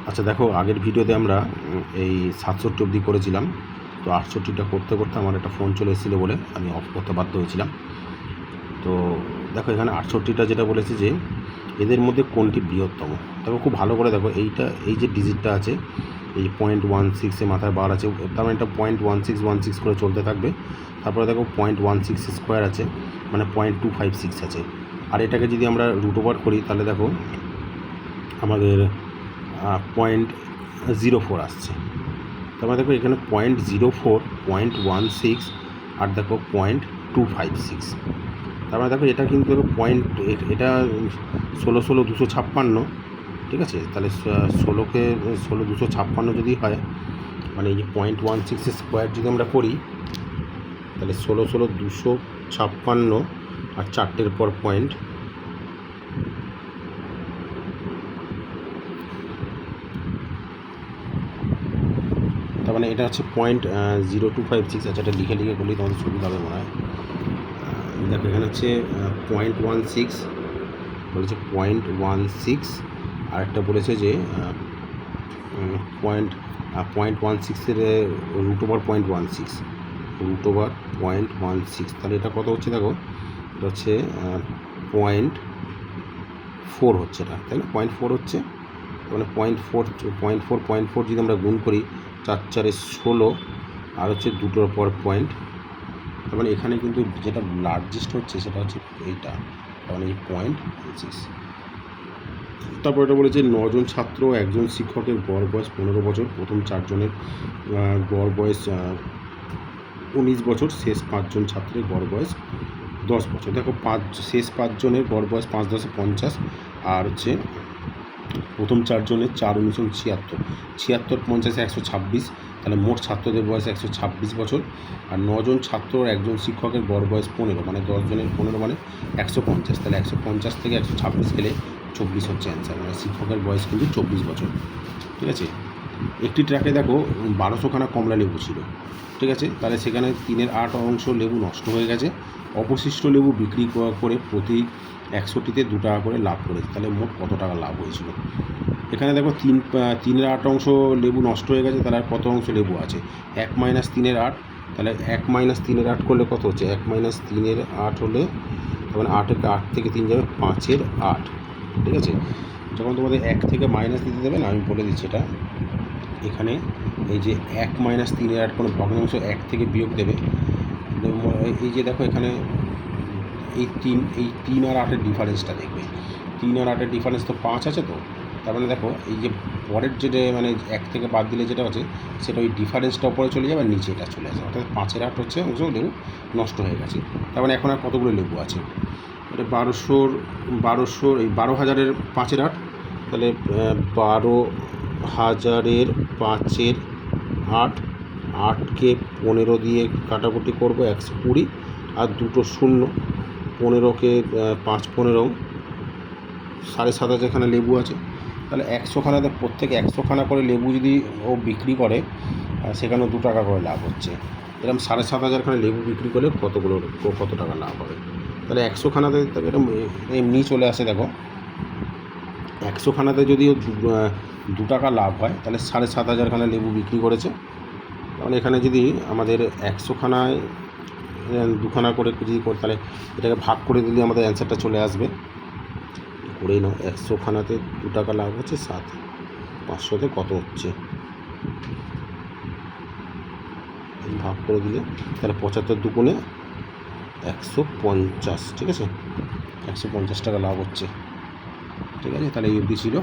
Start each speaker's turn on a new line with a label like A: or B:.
A: আচ্ছা দেখো, আগের ভিডিওতে আমরা এই 67 অবধি করেছিলাম। তো 68টা করতে করতে আমার একটা ফোন চলে এসেছিলো বলে আমি অফ করতে বাধ্য হয়েছিলাম। তো দেখো এখানে 68টা যেটা বলেছে যে এদের মধ্যে কোনটি বৃহত্তম। দেখো খুব ভালো করে দেখো, এই যে ডিজিটটা আছে, এই 0.16 মাথায় বার আছে, তার মানে এটা 0.1616 করে চলতে থাকবে। তারপরে দেখো 0.16 স্কোয়ার আছে, মানে 0.256 আছে। আর এটাকে যদি আমরা রুট ওভার করি তাহলে দেখো আমাদের 0.04 আসছে। তারপরে দেখো এখানে 0.04, 0.16 আর দেখো 0.256। তারপরে দেখো এটা কিন্তু দেখো এটা 16 256, ঠিক আছে। তাহলে 16 যদি হয়, মানে এই যে 0.16 স্কোয়ার যদি আমরা করি তাহলে 256 আর 4টের পর পয়েন্ট, তার মানে এটা হচ্ছে 0.0256। আচ্ছা, এটা লিখে করলেই তোমাদের সুবিধা হবে মনে হয়। দেখো এখানে হচ্ছে 0.16 বলেছে, 0.16 আর একটা বলেছে যে 0.16 রুট ওভার 0.16, তাহলে এটা কত হচ্ছে দেখো, এটা হচ্ছে 0.4 হচ্ছে, এটা তাই না? 0.4 হচ্ছে, মানে 0.4 যদি আমরা গুণ করি, 4 4 16 আর হচ্ছে দুটোর পর পয়েন্ট, তার মানে এখানে কিন্তু যেটা লার্জেস্ট হচ্ছে সেটা হচ্ছে এইটা, মানে এই 0.6। তারপর এটা বলেছে 9 জন ছাত্র, একজন শিক্ষকের গড় বয়স 15 বছর, প্রথম 4 জনের গড় বয়স 19 বছর, শেষ 5 জন ছাত্রের গড় বয়স 10 বছর। দেখো শেষ 5 জনের গড় বয়স 5 10 50, আর হচ্ছে প্রথম 4 জনের 4 19 76, 76 50 126, তাহলে মোট ছাত্রদের বয়স 126 বছর। আর 9 জন ছাত্র আর একজন শিক্ষকের গড় বয়স 15, মানে 10 জনের 15 মানে 150, তাহলে 150 থেকে 126 গেলে 24 হচ্ছে অ্যান্সার, মানে শিক্ষকের বয়স কিন্তু 24 বছর, ঠিক আছে। একটি ট্র্যাকে দেখো 1200খানা কমলা লেবু ছিল, ঠিক আছে। তাহলে সেখানে 3/8 অংশ লেবু নষ্ট হয়ে গেছে, অবশিষ্ট লেবু বিক্রি করে প্রতি 100টিতে 2 টাকা করে লাভ করেছে। তাহলে মোট কত টাকা লাভ হয়েছিল? এখানে দেখো 3/8 অংশ লেবু নষ্ট হয়ে গেছে, তাহলে আর কত অংশ লেবু আছে? 1 - 3/8, তাহলে 1 - 3/8 করলে কত হচ্ছে? 1 - 3/8 হলে, তার মানে 8 থেকে 3 যাবে 5/8, ঠিক আছে। যখন তোমাদের 1 থেকে মাইনাস দিতে দেবে না, আমি বলে দিচ্ছি এটা। এখানে এই যে 1 - 3/8 কোনো ভগ্নাংশ 1 থেকে বিয়োগ দেবে, এই যে দেখো এখানে এই 3 আর 8-এর ডিফারেন্সটা দেখবে। 3 আর 8-এর ডিফারেন্স তো 5 আছে, তো তার মানে দেখো এই যে পরের যেটা, মানে 1 থেকে বাদ দিলে যেটা আছে সেটা ওই ডিফারেন্সটা উপরে চলে যাবে আর নিচে এটা চলে আসে, অর্থাৎ 5/8 হচ্ছে অংশ লেবু নষ্ট হয়ে গেছে। তার মানে এখন আর কতগুলো লেবু আছে? এটা 1200 এই 12,000-এর 5/8, তাহলে 12,000-এর 5/8, 8কে 15 দিয়ে কাটাকুটি করবো 120, আর দুটো শূন্য, 15কে 5 15 7,500 লেবু আছে। তাহলে 100খানাতে প্রত্যেক 100খানা করে লেবু যদি ও বিক্রি করে, সেখানেও 2 টাকা করে লাভ হচ্ছে। এরকম 7,500 লেবু বিক্রি করলে কত টাকা লাভ হবে? তাহলে 100খানাতে এরকম এমনি চলে আসে। দেখো 100খানাতে যদি 2 টাকা লাভ হয়, তাহলে 7,500 লেবু বিক্রি করেছে। তাহলে এখানে যদি আমাদের 100খানায় 2খানা করে যদি তাহলে এটাকে ভাগ করে দিলে আমাদের অ্যান্সারটা চলে আসবে। করেই নাও, 100খানাতে 2 টাকা লাভ হচ্ছে, 7, 500তে কত হচ্ছে ভাগ করে দিলে, তাহলে 75 দুগুণে 150, ঠিক আছে। 150 টাকা লাভ হচ্ছে, ঠিক আছে। তাহলে এই অবধি ছিল।